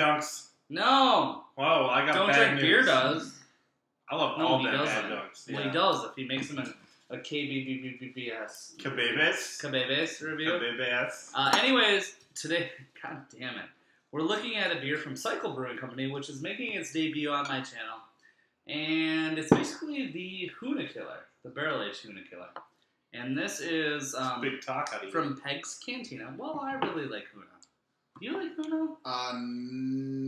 adjuncts. No. Whoa, I got Don't bad drink news. beer does. I love No, all he them doesn't. adjuncts. Well, Yeah. he does if he makes them in a KBBBBS. Cabebes review. Cabebes. Anyways, today, god damn it, we're looking at a beer from Cycle Brewing Company, which is making its debut on my channel. And it's basically the Huna Killer, the barrel-aged Huna Killer. And this is Big talk out of you. from Pegs Cantina. Well, I really like Huna. Do you like Huna?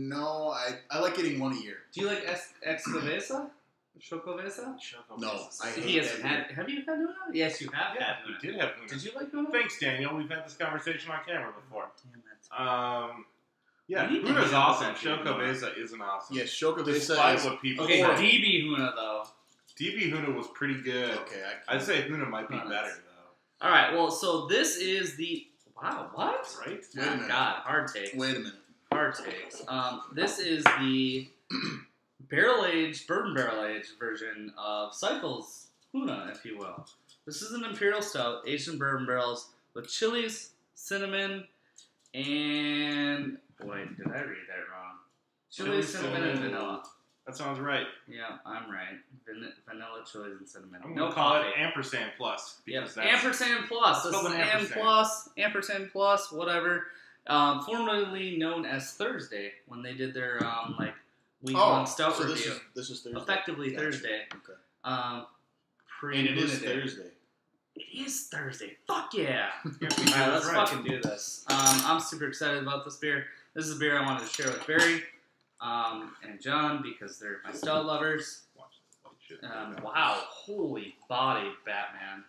No, I like getting one a year. Do you like Excavesa? Chocovesa? No, I hate He hasn't had. Have you had Huna? Yes, you have had We Huna. did have Huna. Did you like Huna? Thanks, Daniel. We've had this conversation on camera before. Damn it. Yeah, We need to Huna's hit awesome. up that Chocovesa isn't awesome. Yeah, Shokavesa Despite is... what people Okay, say. DB Huna though. DB Huna was pretty good. Okay, I'd say Huna might be Oh, better, that's- though. All right. Well, so this is the wow. What? Right? Wait a minute. God, hard takes. Wait a minute. Hard takes. This is the bourbon barrel aged version of Cycle's Huna, if you will. This is an imperial stout aged in bourbon barrels with chilies, cinnamon, and wait, did I read that wrong? Chilies, cinnamon, and vanilla. That sounds right. Yeah, I'm right. Vanilla, chilies, and cinnamon. I'm No going to call coffee. it ampersand plus. Yep. Because that's Ampersand plus. This is spelled an an Am ampersand. plus, ampersand plus, whatever. Formerly known as Thursday when they did their week-long stout so review. this is Thursday. Effectively Gotcha. Thursday. Okay. Pre And it is Day. Thursday. It is Thursday. Fuck yeah! Yeah, Alright, let's right. fucking do this. I'm super excited about this beer. This is a beer I wanted to share with Barry and John because they're my stout lovers. Watch this white shit. Wow, holy body, Batman.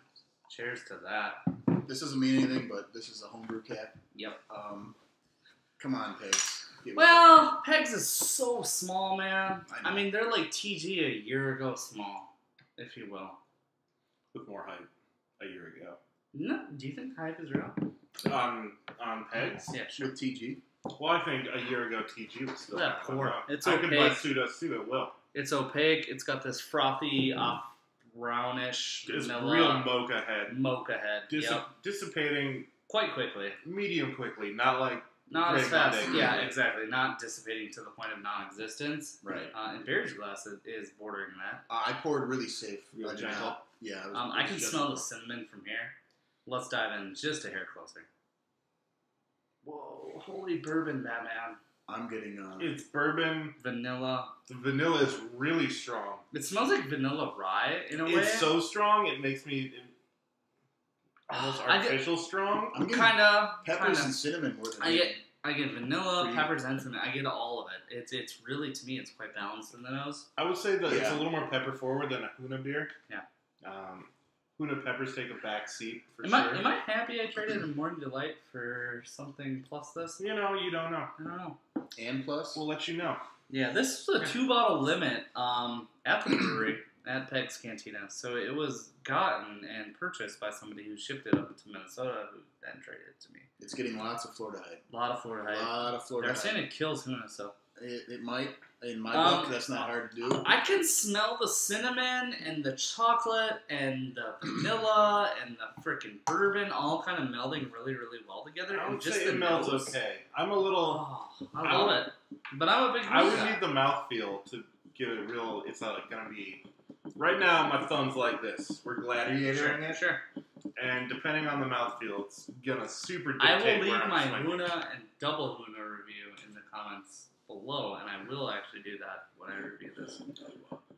Cheers to that. This doesn't mean anything, but this is a homebrew cap. Yep. Come on, Pigs. Get with Well, Pegs is so small, man. I know. I mean, they're like TG a year ago small, if you will. With more hype a year ago. No, do you think hype is real? On pegs? Yeah, it. sure. With TG. Well, I think a year ago TG was still Yeah, around. poor. It's I could buy opaque. Suda it will. It's opaque. It's got this frothy, brownish, It's vanilla real mocha head. mocha head. Yep. Dissipating Quite quickly. medium quickly, not like Not as Great fast. Monday. Yeah, exactly. Not dissipating to the point of non-existence. Right. And Barry's glass is bordering that. I poured really safe. Real I did gentle. not- Yeah. I can smell the cinnamon from here. Let's dive in just a hair closer. Whoa, holy bourbon, Batman. I'm getting... it's bourbon. Vanilla. The vanilla is really strong. It smells like vanilla rye in a way. It's so strong, it makes me almost I get- artificial strong. I'm getting Kinda. peppers and cinnamon more than I get vanilla, Cream. peppers, and cinnamon. I get all of it. It's really, to me, it's quite balanced in the nose. I would say that it's Yeah. a little more pepper forward than a Huna beer. Yeah. Huna peppers take a back seat for Am sure. I happy I traded a Morning Delight for something plus this? You know, you don't know. I don't know. And plus? We'll let you know. Yeah, this was a 2-bottle limit at the brewery at Pegs Cantina. So it was gotten and purchased by somebody who shipped it up to Minnesota who then traded it to me. It's getting lots of Florida hype. A lot of Florida hype. Florida They're hype. saying it kills Huna, so. It might. In my book, that's not hard to do. I can smell the cinnamon and the chocolate and the vanilla and the freaking bourbon all kind of melding really, really well together. I And would just say the it melds nose. okay. I'm a little... Oh, I love it. But I'm a big I would guy. need the mouthfeel to give it real... It's not like gonna be... Right now, my thumb's like this. We're gladiatoring it. Sure. And depending on the mouthfeel, it's gonna super I dictate will leave where I'm my swinging. Huna and double Huna review in the comments below, and I will actually do that when I review this.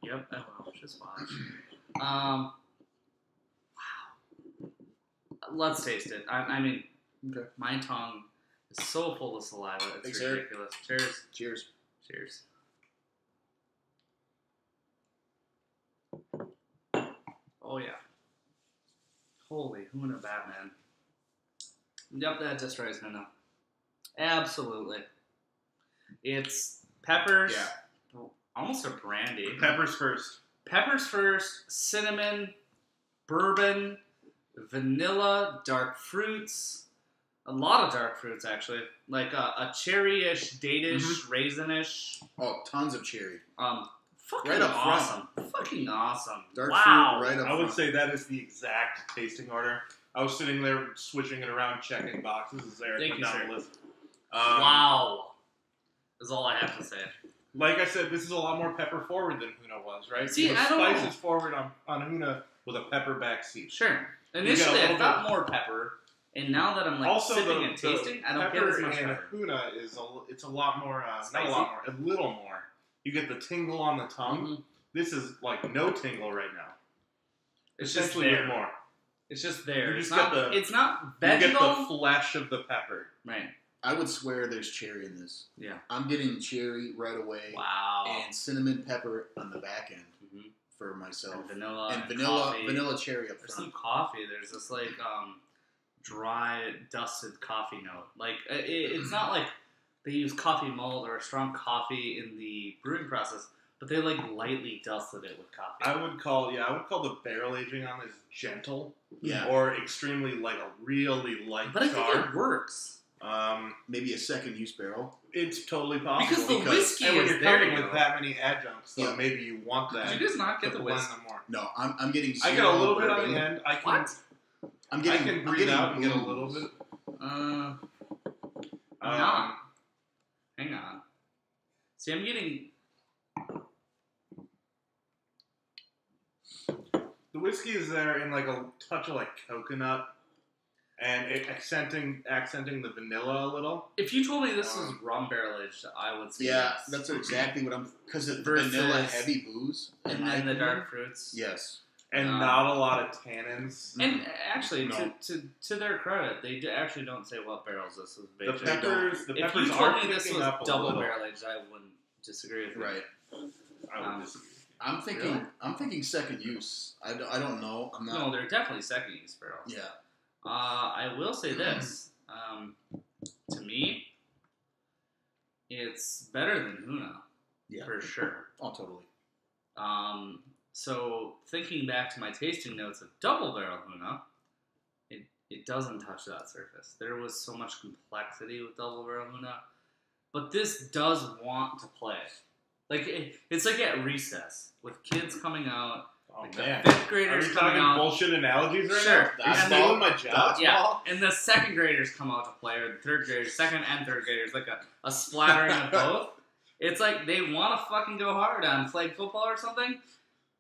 Yep, I will. Just watch. Wow. Let's taste it. I mean, Okay. my tongue is so full of saliva. It's Thanks, Eric. ridiculous. Cheers. Cheers. Cheers. Oh, yeah. Holy Huna Batman. Yep, that destroys Huna. Absolutely. It's peppers. Yeah. Almost a brandy. Peppers first. Peppers first, cinnamon, bourbon, vanilla, dark fruits. A lot of dark fruits, actually. Like a cherry-ish, date-ish, raisin-ish. Oh, tons of cherry. Fucking Right up front. awesome. Fucking awesome. Dark wow. fruit right up I would front. say that is the exact tasting order. I was sitting there switching it around, checking boxes as Eric Thank went you, down sir. the list. Wow. is all I have to say. Like I said, this is a lot more pepper forward than Huna was, right? See, the I don't know. spices forward on Huna with a pepper back seat. Sure. You Initially, get a I little thought more pepper, and now that I'm like Also, sipping and tasting, I don't get as much pepper. pepper. And Huna it's a lot more, not Spicy? a lot more, a little more. You get the tingle on the tongue. Mhm. This is like no tingle right now. It's just Essentially there. more. It's just there. You It's just not. get the- It's not You get vegetal. the flesh of the pepper. Right. I would swear there's cherry in this. Yeah. I'm getting cherry right away. Wow. And cinnamon pepper on the back end Mhm. for myself. And vanilla. And coffee. vanilla cherry up There's front. some coffee. There's this like dry, dusted coffee note. Like it's not like they use coffee malt or a strong coffee in the brewing process, but they like lightly dusted it with coffee. I would call the barrel aging on this gentle. Yeah. Or extremely like a really light but I char. think it works Maybe a second use barrel. It's totally possible. because the whiskey and when is you're there. coming You with know. that many adjuncts, so Yeah. maybe you want that. Did you guys not get to the blend whiskey? them more. No, I'm getting. I get a zero little bit on bourbon. the end. What? I'm getting. I can I'm breathe getting out and get a booze. little bit. Not. Hang on. See, I'm getting. The whiskey is there in like a touch of like coconut, and it accenting the vanilla a little. If you told me this was rum barrel aged, I would say Yeah, yes. that's exactly what I'm. Because it's Versus- vanilla heavy booze. in And my then the opinion. dark fruits. Yes. And not a lot of tannins. And actually, No. to their credit, they actually don't say what barrels this was The baked in. peppers If are you told me this picking was up a double little. barrel aged, I wouldn't disagree with you. Right. I would disagree. I'm thinking. Really? I'm thinking second use. I don't know. I'm not. No, they're definitely second use barrels. Yeah. I will say this. To me, it's better than Huna. Yeah. For sure. Oh, totally. So thinking back to my tasting notes of double barrel Huna, it doesn't touch that surface. There was so much complexity with double barrel Huna, but this does want to play. Like it's like at recess with kids coming out, Oh like man. the fifth Are graders you coming talking out. bullshit analogies right Sure. now? Are you And stealing then- my job? Yeah, and the second graders come out to play, or the third graders, second and third graders, like a splattering of both. It's like they want to fucking go hard on flag football or something,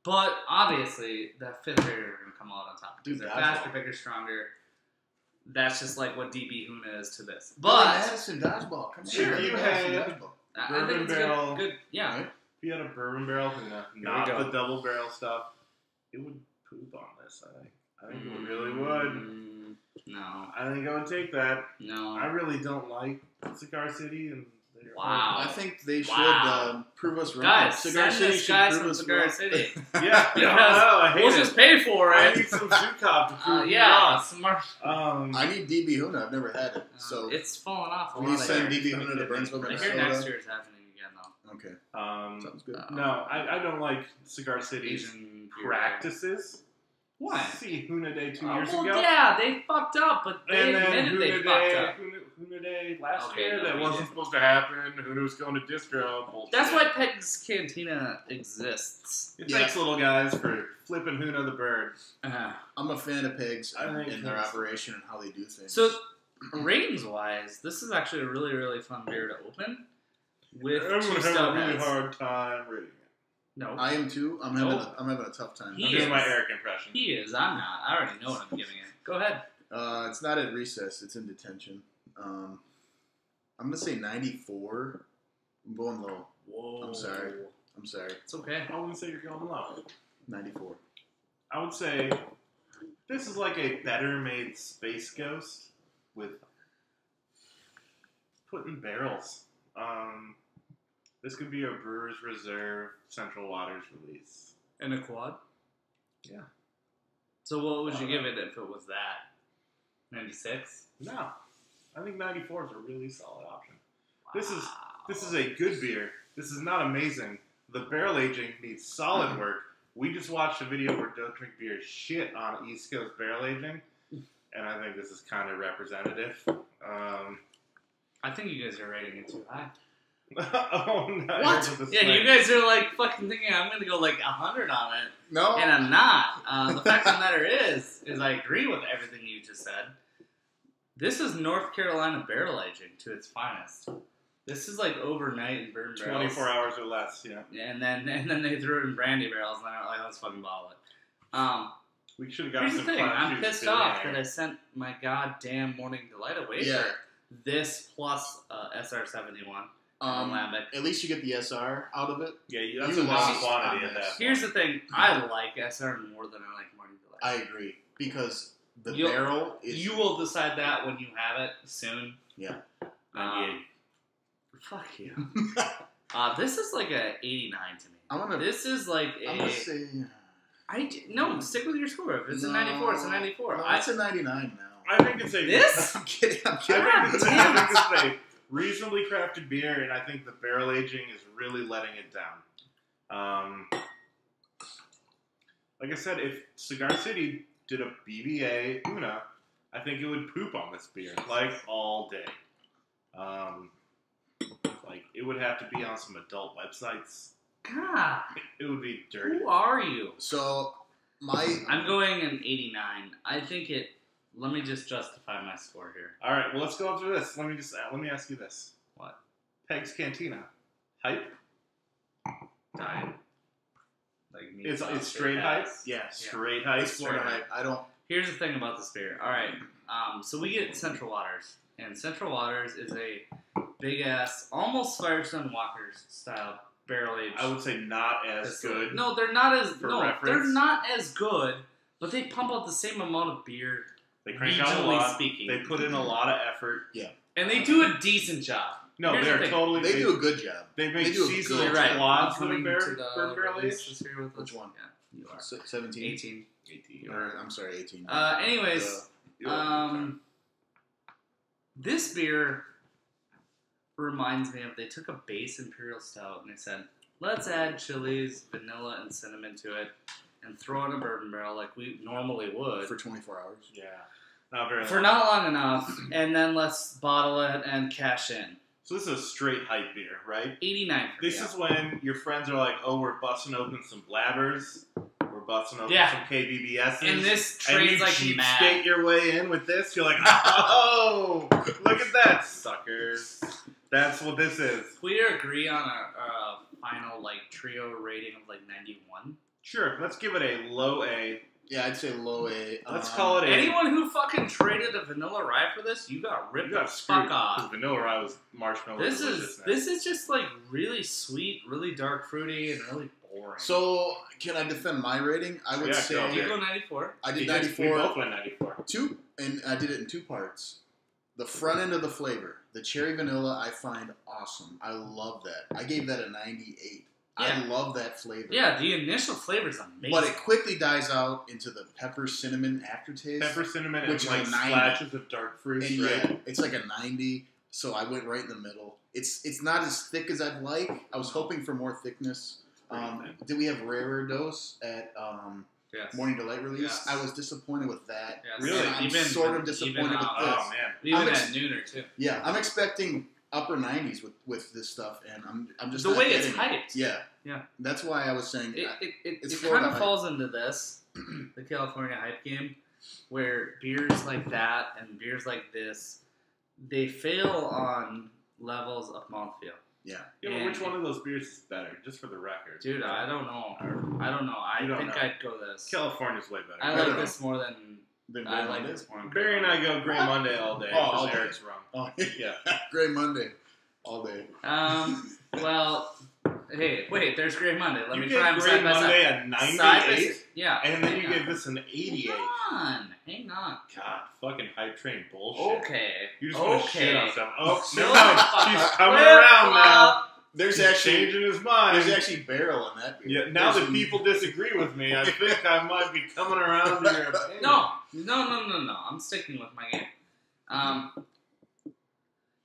but obviously the fifth graders are going to come out on top because Dude, they're dodgeball. faster, bigger, stronger. That's just like what DB Huna is to this. Billy But Madison dodgeball. Come on. Sure, Billy you Madison had- dodgeball. I Bourbon think it's barrel. good. Yeah. Right? If you had a bourbon barrel and not go. the double barrel stuff, it would poop on this. I think it really would. No. I think I would take that. No. I really don't like Cigar City, and they're Wow. I think they should Wow. prove us wrong. Guys, Cigar send City this should guy prove from us Cigar wrong. City. Yeah, Because I hate we'll it. just pay for I it. need some Zukov to prove me Yeah, wrong. smart. I need DB Huna. I've never had it. So It's fallen off a will you lot. send I hear. DB Huna to Burnsville, I hear Minnesota? next year is happening again, though. Okay. Sounds good. No, I don't like Cigar City's Asian practices. Why? See Huna Day 2 years well, ago. yeah, they fucked up, but they And then admitted they Huna fucked Day, up. Huna Day last Okay, year no, that we wasn't didn't. supposed to happen. Huna was going to distro. Bullshit. That's why Pegs Cantina exists. Thanks, little guys, for flipping Huna the bird. I'm a fan of Pegs I think and their it's- operation and how they do things. So, ratings-wise, this is actually a really, really fun beer to open with I'm two gonna have stout a really heads. hard time reading it. No, I am too. I'm Nope. having a tough time. He I'm doing my is. Eric impression. he is. I'm not. I already know what I'm giving it. Go ahead. It's not at recess. It's in detention. I'm gonna say 94. I'm going low. Whoa. I'm sorry. It's okay. I wouldn't say you're going low. 94. I would say this is like a better made Space Ghost with put in barrels. This could be a Brewer's Reserve Central Waters release. And a quad? Yeah. So what would you give it if it was that? 96? No, I think 94 is a really solid option. This is a good beer. This is not amazing. The barrel aging needs solid work. We just watched a video where Don't Drink Beer shit on East Coast barrel aging, and I think this is kind of representative. I think you guys are rating it too high. Oh no! What? Yeah, you guys are like fucking thinking I'm gonna go like 100 on it, No. and I'm not. The fact of the matter is I agree with everything you just said. This is North Carolina barrel aging to its finest. This is like overnight in bourbon barrels. 24 hours or less, yeah. And then they threw it in brandy barrels, and they're like, let's fucking bottle it. We should have gotten Here's the some thing. Clown I'm Shoes pissed billionaire. off that I sent my goddamn Morning Delight away Yeah. for this plus SR71 Lambic. At least you get the SR out of it. Yeah, that's You a lost long quantity on at this. that. Here's the thing. I like SR more than I like Morning Delight. I agree because the You'll- barrel is. You will decide that when you have it soon. Yeah. 98. Fuck you. This is like a 89 to me. I'm gonna. This is like I'm a. gonna say. No, stick with your score. If it's a 94, it's a 94. No, it's a 99 now. I think it's a This? I'm kidding. I'm I kidding. think it's, damn I think it's a reasonably crafted beer, and I think the barrel aging is really letting it down. Like I said, if Cigar City did a BBA Una, I think it would poop on this beer, like, all day. Like, it would have to be on some adult websites. God, It would be dirty. who are you? So I'm going an 89. I think it. Let me just justify my score here. All right, well, let's go through this. Let me ask you this. What? Pegs Cantina. Hype? Diet. Like me. It's straight hype? yeah, Straight hype? it's Florida hype. I don't. Here's the thing about this beer. All right. So we get Central Waters, and Central Waters is a big ass, almost Firestone Walker's style barrel aged. I would say not as good. No, they're not as For no, reference. they're not as good, but they pump out the same amount of beer. They crank out a Regionally lot. speaking. They put in a lot of effort. And they do a decent job. No, Here's the they're thing. totally. They do a good job. They make they do a seasonal good You're right. quads You that are coming to the bourbon barrel release aged. this year with Which us? one? Yeah, you are. 17. 18. 18. Or I'm sorry, 18. Anyways, this beer reminds me of they took a base imperial stout and they said, let's add chilies, vanilla, and cinnamon to it and throw in a bourbon barrel like we normally would. for 24 hours. Yeah, not very. For long. not long enough, and then let's bottle it and cash in. So this is a straight hype beer, right? 89 for This me. is when your friends are like, "Oh, we're busting open some blabbers. We're busting open Yeah. some KBBSs." And this and trades you like cheapskate mad. your way in with this. You're like, "Oh, look at that, suckers!" That's what this is. We agree on a final like trio rating of like 91. Sure, let's give it a low A. Yeah, I'd say low A. Let's call it a. Anyone who fucking traded a vanilla rye for this, you got ripped You the got screwed fuck off. because vanilla rye was marshmallow. This is deliciousness. just like really sweet, really dark fruity, and really boring. So, can I defend my rating? I would Yeah, say go. you go 94. I did We 94. both went 94. Two, and I did it in two parts. The front end of the flavor, the cherry vanilla, I find awesome. I love that. I gave that a 98. Yeah. I love that flavor. Yeah, the initial flavor's amazing. But it quickly dies out into the pepper cinnamon aftertaste. Pepper, cinnamon, Which and like is a 90. splashes of dark fruit. And right? yeah, it's like a 90. So I went right in the middle. It's not as thick as I'd like. I was hoping for more thickness. Did we have rarer dose at yes. Morning Delight release? Yes. I was disappointed with that. Yes. Really? And I'm Even- sort of disappointed even, with uh, this. Oh man. Even I'm at ex- nooner too. Yeah, I'm expecting upper 90s with this stuff, and I'm just The not way it's getting it. hyped. Yeah, Yeah. That's why I was saying It it's kind Florida of hype. falls into this, the California hype game, where beers like that and beers like this, they fail on levels of mouthfeel. yeah. Yeah, but And- which one of those beers is better? Just for the record. Dude, I don't know. I don't know. I You don't think know. I'd go this. California's way better. I Better like this more than Then I Grey like Monday. this more. than Barry and I go Grey What? Monday all day. Oh, all because day. Eric's wrong. Oh, Yeah. Grey Monday, all day. Well, hey, wait. There's Grey Monday. Let You me gave try them Grey side by Monday side. a Side by 98, side. Yeah. and then you hang gave this an 88. Hang on. God, fucking hype train bullshit. Okay. You just want to shit on Okay. stuff. Oh, Chill never the mind. fuck She's out. coming Flip around now. flop. There's He's actually changing his mind. there's actually barrel in that beer. Yeah, now There's that people disagree with me, I think I might be coming around to your opinion. No. I'm sticking with my game.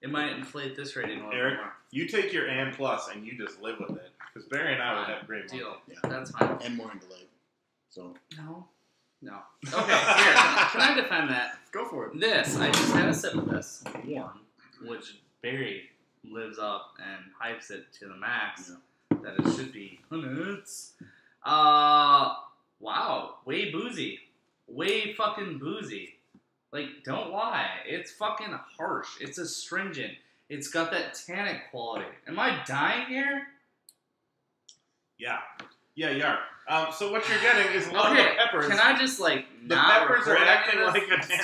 It might inflate this rating a little Eric, more. you take your and plus and you just live with it. Because Barry and I would have great Deal. Monday. Yeah. That's fine. and Morning Delight. So No. Okay, here. Can I defend that? go for it. This, I just had a sip of this, warm, which Barry lives up and hypes it to the max. That it should be hundreds. Wow, way boozy. Way fucking boozy. Like, don't lie. It's fucking harsh. It's astringent. It's got that tannic quality. Am I dying here? Yeah, you are. So what you're getting is a lot of Okay, the peppers. can I just like The not peppers are record acting any of like this? a tannic